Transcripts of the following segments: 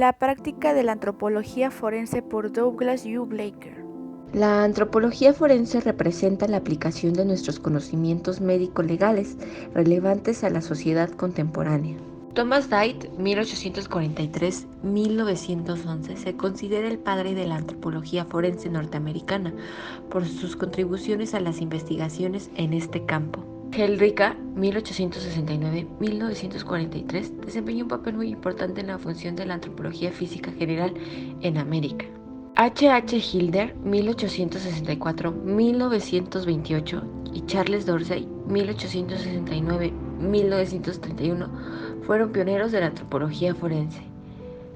La práctica de la antropología forense por Douglas U. Blaker. La antropología forense representa la aplicación de nuestros conocimientos médico-legales relevantes a la sociedad contemporánea. Thomas Dite, 1843-1911, se considera el padre de la antropología forense norteamericana por sus contribuciones a las investigaciones en este campo. Helrika, 1869-1943, desempeñó un papel muy importante en la función de la antropología física general en América. H. Hilder, 1864-1928, y Charles Dorsey, 1869-1931, fueron pioneros de la antropología forense.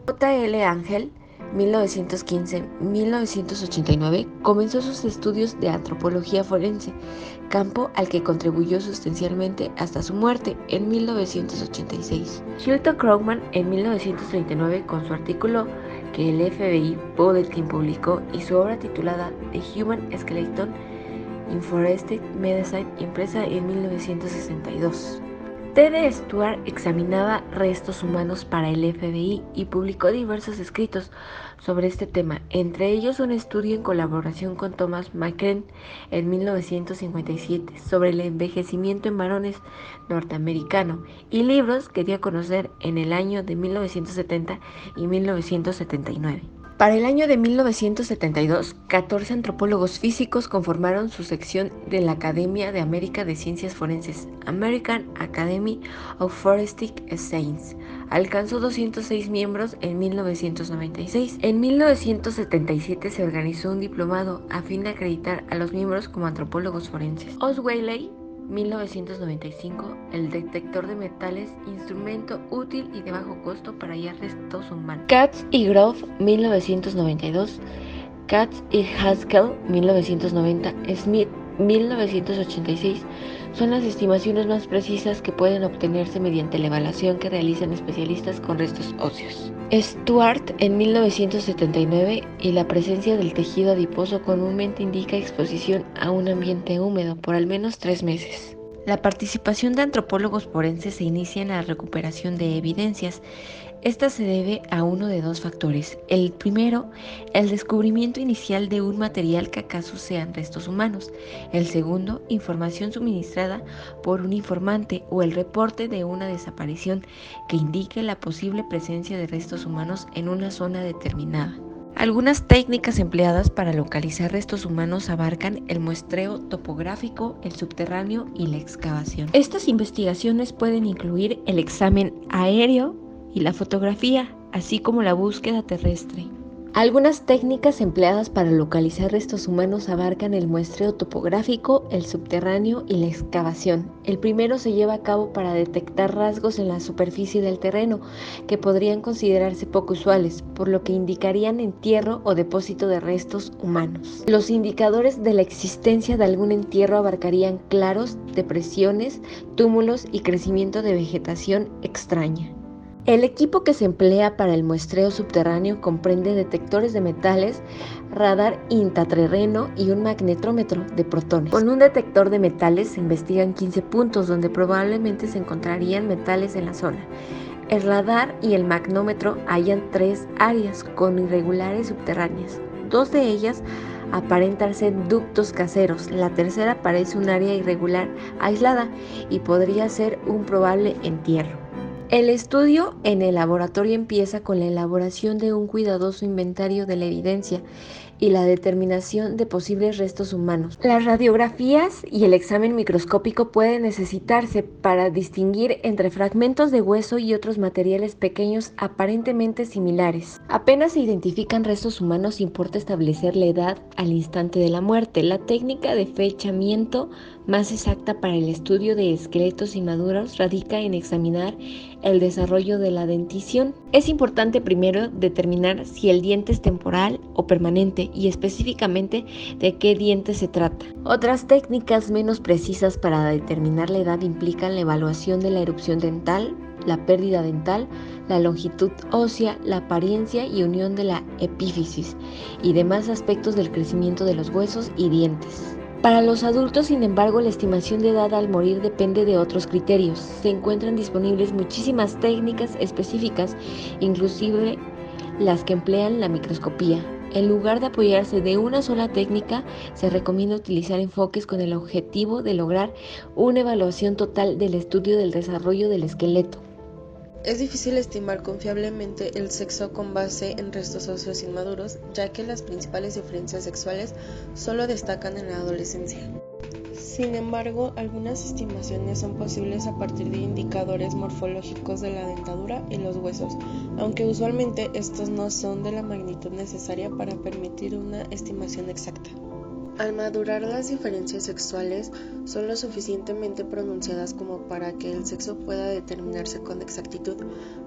J. Angel, 1915-1989, comenzó sus estudios de antropología forense, campo al que contribuyó sustancialmente hasta su muerte en 1986. Hilton Krogman, en 1939, con su artículo que el FBI Bulletin publicó y su obra titulada The Human Skeleton in Forensic Medicine, impresa en 1962. T.D. Stuart examinaba restos humanos para el FBI y publicó diversos escritos sobre este tema, entre ellos un estudio en colaboración con Thomas McCrane en 1957 sobre el envejecimiento en varones norteamericano y libros que dio a conocer en el año de 1970 y 1979. Para el año de 1972, 14 antropólogos físicos conformaron su sección de la Academia de América de Ciencias Forenses, American Academy of Forensic Sciences. Alcanzó 206 miembros en 1996. En 1977 se organizó un diplomado a fin de acreditar a los miembros como antropólogos forenses. Osweiler, 1995, el detector de metales, instrumento útil y de bajo costo para hallar restos humanos. Katz y Grove, 1992, Katz y Haskell, 1990, Smith, 1986, son las estimaciones más precisas que pueden obtenerse mediante la evaluación que realizan especialistas con restos óseos. Stuart, en 1979, y la presencia del tejido adiposo comúnmente indica exposición a un ambiente húmedo por al menos 3 meses. La participación de antropólogos forenses se inicia en la recuperación de evidencias. Esta se debe a uno de 2 factores. El primero, el descubrimiento inicial de un material que acaso sean restos humanos. El segundo, información suministrada por un informante o el reporte de una desaparición que indique la posible presencia de restos humanos en una zona determinada. Algunas técnicas empleadas para localizar restos humanos abarcan el muestreo topográfico, el subterráneo y la excavación. Estas investigaciones pueden incluir el examen aéreo y la fotografía, así como la búsqueda terrestre. Algunas técnicas empleadas para localizar restos humanos abarcan el muestreo topográfico, el subterráneo y la excavación. El primero se lleva a cabo para detectar rasgos en la superficie del terreno que podrían considerarse poco usuales, por lo que indicarían entierro o depósito de restos humanos. Los indicadores de la existencia de algún entierro abarcarían claros, depresiones, túmulos y crecimiento de vegetación extraña. El equipo que se emplea para el muestreo subterráneo comprende detectores de metales, radar intraterreno y un magnetrómetro de protones. Con un detector de metales se investigan 15 puntos donde probablemente se encontrarían metales en la zona. El radar y el magnómetro hallan 3 áreas con irregulares subterráneas. 2 de ellas aparentan ser ductos caseros. La tercera parece un área irregular aislada y podría ser un probable entierro. El estudio en el laboratorio empieza con la elaboración de un cuidadoso inventario de la evidencia y la determinación de posibles restos humanos. Las radiografías y el examen microscópico pueden necesitarse para distinguir entre fragmentos de hueso y otros materiales pequeños aparentemente similares. Apenas se identifican restos humanos, importa establecer la edad al instante de la muerte. La técnica de fechamiento más exacta para el estudio de esqueletos inmaduros radica en examinar el desarrollo de la dentición. Es importante primero determinar si el diente es temporal o permanente y específicamente de qué diente se trata. Otras técnicas menos precisas para determinar la edad implican la evaluación de la erupción dental, la pérdida dental, la longitud ósea, la apariencia y unión de la epífisis y demás aspectos del crecimiento de los huesos y dientes. Para los adultos, sin embargo, la estimación de edad al morir depende de otros criterios. Se encuentran disponibles muchísimas técnicas específicas, inclusive las que emplean la microscopía. En lugar de apoyarse de una sola técnica, se recomienda utilizar enfoques con el objetivo de lograr una evaluación total del estudio del desarrollo del esqueleto. Es difícil estimar confiablemente el sexo con base en restos óseos inmaduros, ya que las principales diferencias sexuales solo destacan en la adolescencia. Sin embargo, algunas estimaciones son posibles a partir de indicadores morfológicos de la dentadura y los huesos, aunque usualmente estos no son de la magnitud necesaria para permitir una estimación exacta. Al madurar, las diferencias sexuales son lo suficientemente pronunciadas como para que el sexo pueda determinarse con exactitud.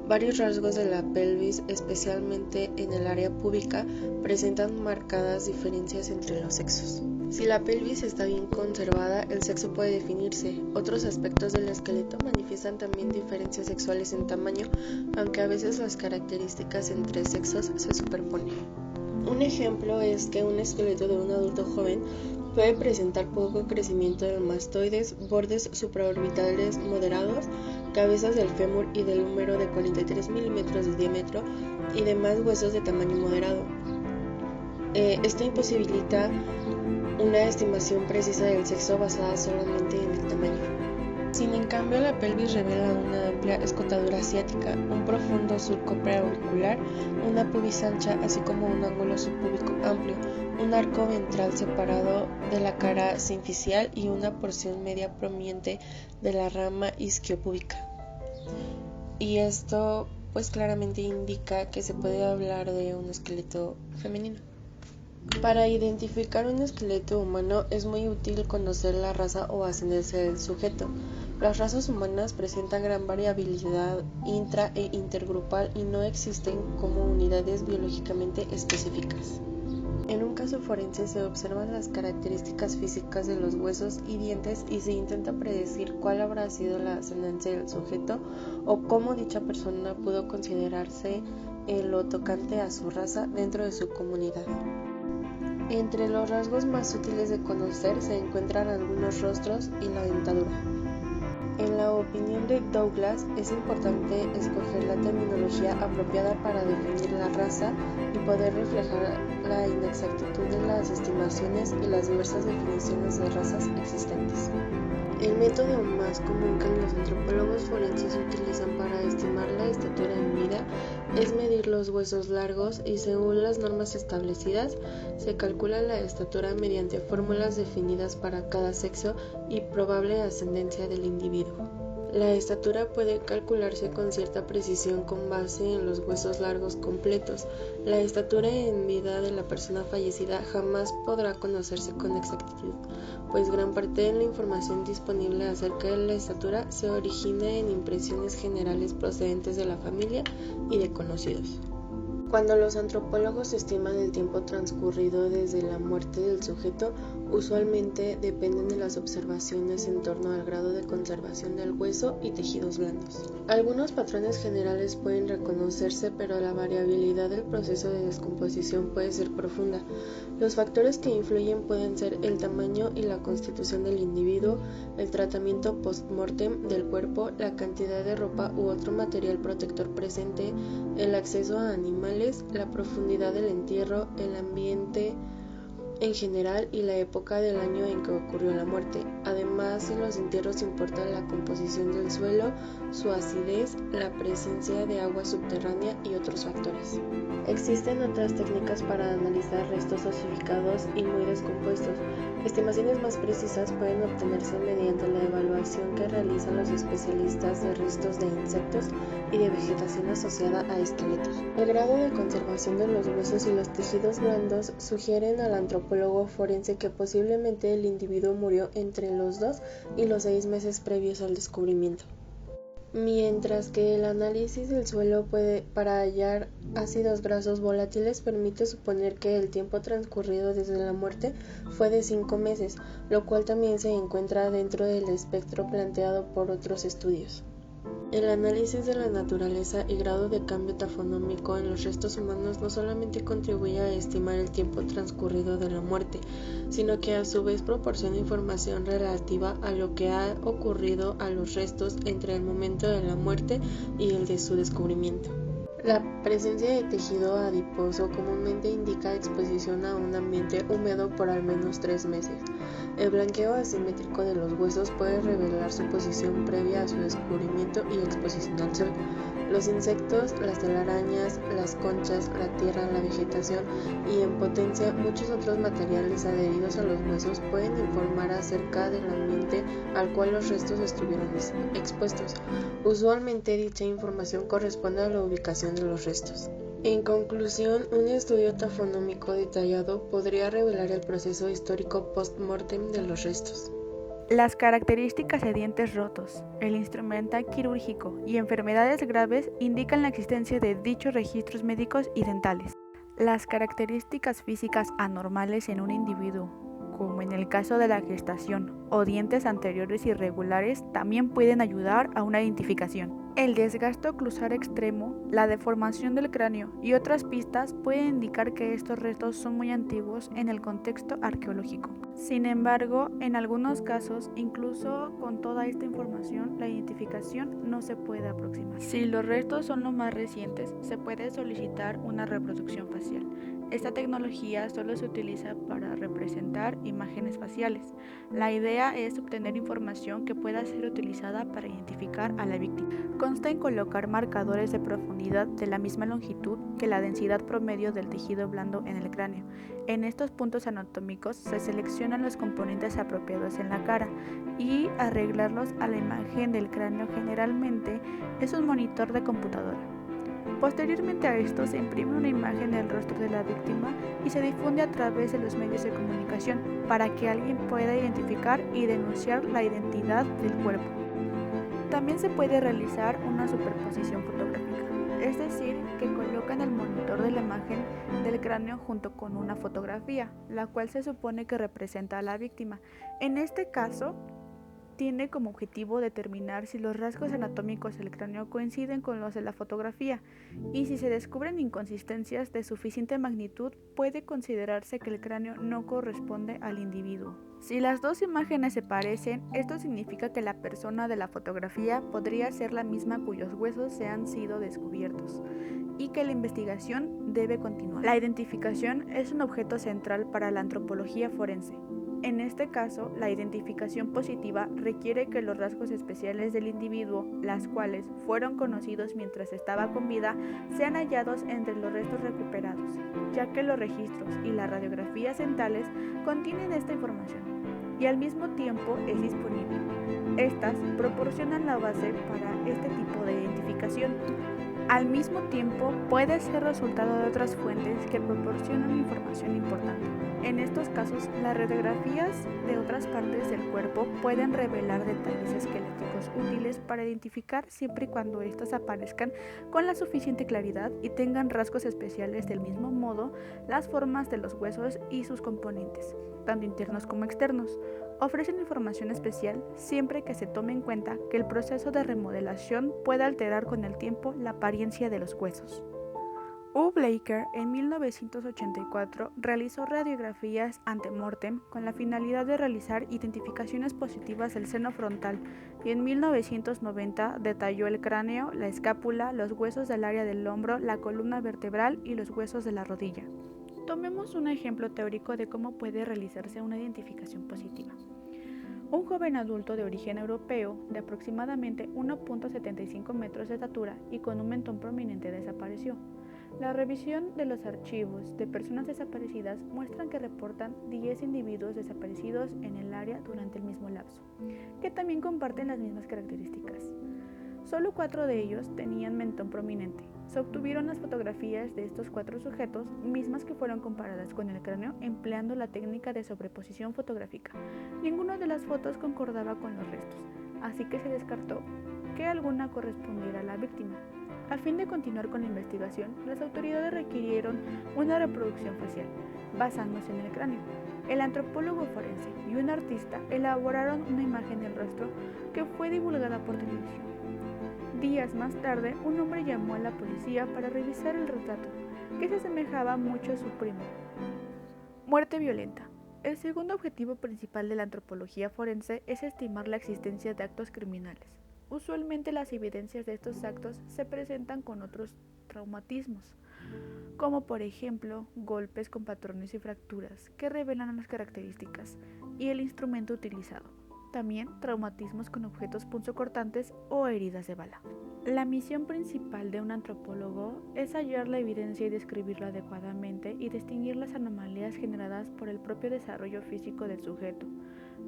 Varios rasgos de la pelvis, especialmente en el área púbica, presentan marcadas diferencias entre los sexos. Si la pelvis está bien conservada, el sexo puede definirse. Otros aspectos del esqueleto manifiestan también diferencias sexuales en tamaño, aunque a veces las características entre sexos se superponen. Un ejemplo es que un esqueleto de un adulto joven puede presentar poco crecimiento del mastoides, bordes supraorbitales moderados, cabezas del fémur y del húmero de 43 milímetros de diámetro y demás huesos de tamaño moderado. Esto imposibilita una estimación precisa del sexo basada solamente en el tamaño. Sin en cambio, la pelvis revela una amplia escotadura asiática, un profundo surco preauricular, una pubis ancha, así como un ángulo subpúbico amplio, un arco ventral separado de la cara sinficial y una porción media prominente de la rama isquiopúbica. Y esto pues claramente indica que se puede hablar de un esqueleto femenino. Para identificar un esqueleto humano es muy útil conocer la raza o ascendencia del sujeto. Las razas humanas presentan gran variabilidad intra- e intergrupal y no existen como unidades biológicamente específicas. En un caso forense se observan las características físicas de los huesos y dientes y se intenta predecir cuál habrá sido la ascendencia del sujeto o cómo dicha persona pudo considerarse en lo tocante a su raza dentro de su comunidad. Entre los rasgos más útiles de conocer se encuentran algunos rostros y la dentadura. En la opinión de Douglas, es importante escoger la terminología apropiada para definir la raza y poder reflejar la inexactitud de las estimaciones y las diversas definiciones de razas existentes. El método más común que los antropólogos forenses utilizan para estimar la estatura en vida es medir los huesos largos y, según las normas establecidas, se calcula la estatura mediante fórmulas definidas para cada sexo y probable ascendencia del individuo. La estatura puede calcularse con cierta precisión con base en los huesos largos completos. La estatura en vida de la persona fallecida jamás podrá conocerse con exactitud, pues gran parte de la información disponible acerca de la estatura se origina en impresiones generales procedentes de la familia y de conocidos. Cuando los antropólogos estiman el tiempo transcurrido desde la muerte del sujeto, usualmente dependen de las observaciones en torno al grado de conservación del hueso y tejidos blandos. Algunos patrones generales pueden reconocerse, pero la variabilidad del proceso de descomposición puede ser profunda. Los factores que influyen pueden ser el tamaño y la constitución del individuo, el tratamiento post-mortem del cuerpo, la cantidad de ropa u otro material protector presente, el acceso a animales, la profundidad del entierro, el ambiente en general y la época del año en que ocurrió la muerte. Además, en los entierros importa la composición del suelo, su acidez, la presencia de agua subterránea y otros factores. Existen otras técnicas para analizar restos osificados y muy descompuestos. Estimaciones más precisas pueden obtenerse mediante la evaluación que realizan los especialistas de restos de insectos y de vegetación asociada a esqueletos. El grado de conservación de los huesos y los tejidos blandos sugieren al antropólogo forense que posiblemente el individuo murió entre los 2 y los 6 meses previos al descubrimiento. Mientras que el análisis del suelo para hallar ácidos grasos volátiles permite suponer que el tiempo transcurrido desde la muerte fue de 5 meses, lo cual también se encuentra dentro del espectro planteado por otros estudios. El análisis de la naturaleza y grado de cambio tafonómico en los restos humanos no solamente contribuye a estimar el tiempo transcurrido de la muerte, sino que a su vez proporciona información relativa a lo que ha ocurrido a los restos entre el momento de la muerte y el de su descubrimiento. La presencia de tejido adiposo comúnmente indica exposición a un ambiente húmedo por al menos 3 meses. El blanqueo asimétrico de los huesos puede revelar su posición previa a su descubrimiento y exposición al sol. Los insectos, las telarañas, las conchas, la tierra, la vegetación y, en potencia, muchos otros materiales adheridos a los huesos pueden informar acerca del ambiente al cual los restos estuvieron expuestos. Usualmente dicha información corresponde a la ubicación de los restos. En conclusión, un estudio tafonómico detallado podría revelar el proceso histórico post-mortem de los restos. Las características de dientes rotos, el instrumental quirúrgico y enfermedades graves indican la existencia de dichos registros médicos y dentales. Las características físicas anormales en un individuo, como en el caso de la gestación, o dientes anteriores irregulares, también pueden ayudar a una identificación. El desgaste oclusal extremo, la deformación del cráneo y otras pistas pueden indicar que estos restos son muy antiguos en el contexto arqueológico. Sin embargo, en algunos casos, incluso con toda esta información, la identificación no se puede aproximar. Si los restos son los más recientes, se puede solicitar una reproducción facial. Esta tecnología solo se utiliza para representar imágenes faciales. La idea es obtener información que pueda ser utilizada para identificar a la víctima. Consta en colocar marcadores de profundidad de la misma longitud que la densidad promedio del tejido blando en el cráneo. En estos puntos anatómicos se seleccionan los componentes apropiados en la cara y arreglarlos a la imagen del cráneo generalmente es un monitor de computadora. Posteriormente a esto se imprime una imagen del rostro de la víctima y se difunde a través de los medios de comunicación para que alguien pueda identificar y denunciar la identidad del cuerpo. También se puede realizar una superposición fotográfica, es decir, que colocan el monitor de la imagen del cráneo junto con una fotografía, la cual se supone que representa a la víctima. En este caso, tiene como objetivo determinar si los rasgos anatómicos del cráneo coinciden con los de la fotografía y si se descubren inconsistencias de suficiente magnitud puede considerarse que el cráneo no corresponde al individuo. Si las dos imágenes se parecen, esto significa que la persona de la fotografía podría ser la misma cuyos huesos se han sido descubiertos y que la investigación debe continuar. La identificación es un objeto central para la antropología forense. En este caso, la identificación positiva requiere que los rasgos especiales del individuo, las cuales fueron conocidos mientras estaba con vida, sean hallados entre los restos recuperados, ya que los registros y las radiografías dentales contienen esta información y al mismo tiempo es disponible. Estas proporcionan la base para este tipo de identificación. Al mismo tiempo, puede ser resultado de otras fuentes que proporcionan información importante. En estos casos, las radiografías de otras partes del cuerpo pueden revelar detalles esqueléticos útiles para identificar siempre y cuando estos aparezcan con la suficiente claridad y tengan rasgos especiales. Del mismo modo, las formas de los huesos y sus componentes, tanto internos como externos, ofrecen información especial siempre que se tome en cuenta que el proceso de remodelación puede alterar con el tiempo la apariencia de los huesos. U. Blaker en 1984 realizó radiografías ante-mortem con la finalidad de realizar identificaciones positivas del seno frontal y en 1990 detalló el cráneo, la escápula, los huesos del área del hombro, la columna vertebral y los huesos de la rodilla. Tomemos un ejemplo teórico de cómo puede realizarse una identificación positiva. Un joven adulto de origen europeo de aproximadamente 1.75 metros de estatura y con un mentón prominente desapareció. La revisión de los archivos de personas desaparecidas muestran que reportan 10 individuos desaparecidos en el área durante el mismo lapso, que también comparten las mismas características. Solo 4 de ellos tenían mentón prominente. Se obtuvieron las fotografías de estos 4 sujetos, mismas que fueron comparadas con el cráneo empleando la técnica de sobreposición fotográfica. Ninguna de las fotos concordaba con los restos, así que se descartó que alguna correspondiera a la víctima. A fin de continuar con la investigación, las autoridades requirieron una reproducción facial, basándose en el cráneo. El antropólogo forense y un artista elaboraron una imagen del rostro que fue divulgada por televisión. Días más tarde, un hombre llamó a la policía para revisar el retrato, que se asemejaba mucho a su primo. Muerte violenta. El segundo objetivo principal de la antropología forense es estimar la existencia de actos criminales. Usualmente las evidencias de estos actos se presentan con otros traumatismos, como por ejemplo golpes con patrones y fracturas que revelan las características y el instrumento utilizado. También traumatismos con objetos punzocortantes o heridas de bala. La misión principal de un antropólogo es hallar la evidencia y describirla adecuadamente y distinguir las anomalías generadas por el propio desarrollo físico del sujeto,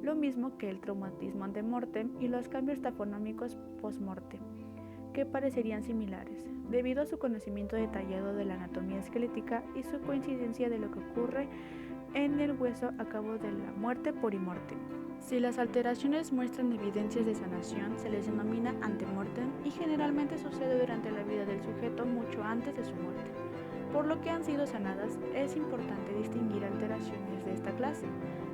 lo mismo que el traumatismo ante-mortem y los cambios tafonómicos post-mortem, que parecerían similares, debido a su conocimiento detallado de la anatomía esquelética y su coincidencia de lo que ocurre en el hueso a cabo de la muerte por immortem. Si las alteraciones muestran evidencias de sanación, se les denomina antemortem y generalmente sucede durante la vida del sujeto mucho antes de su muerte. Por lo que han sido sanadas, es importante distinguir alteraciones de esta clase,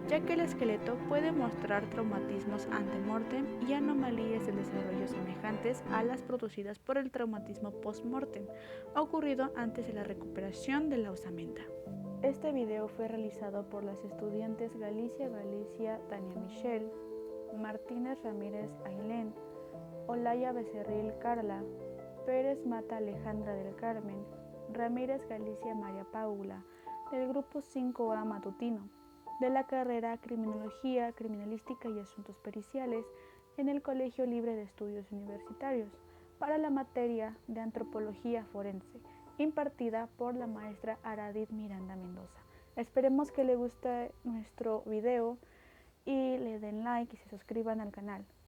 ya que el esqueleto puede mostrar traumatismos antemortem y anomalías del desarrollo semejantes a las producidas por el traumatismo postmortem, ocurrido antes de la recuperación de la osamenta. Este video fue realizado por las estudiantes Galicia Tania Michelle, Martínez Ramírez Ailén, Olaya Becerril Carla, Pérez Mata Alejandra del Carmen, Ramírez Galicia María Paula, del grupo 5A matutino, de la carrera Criminología, Criminalística y Asuntos Periciales en el Colegio Libre de Estudios Universitarios, para la materia de Antropología Forense, impartida por la maestra Aradit Miranda Mendoza. Esperemos que les guste nuestro video y le den like y se suscriban al canal.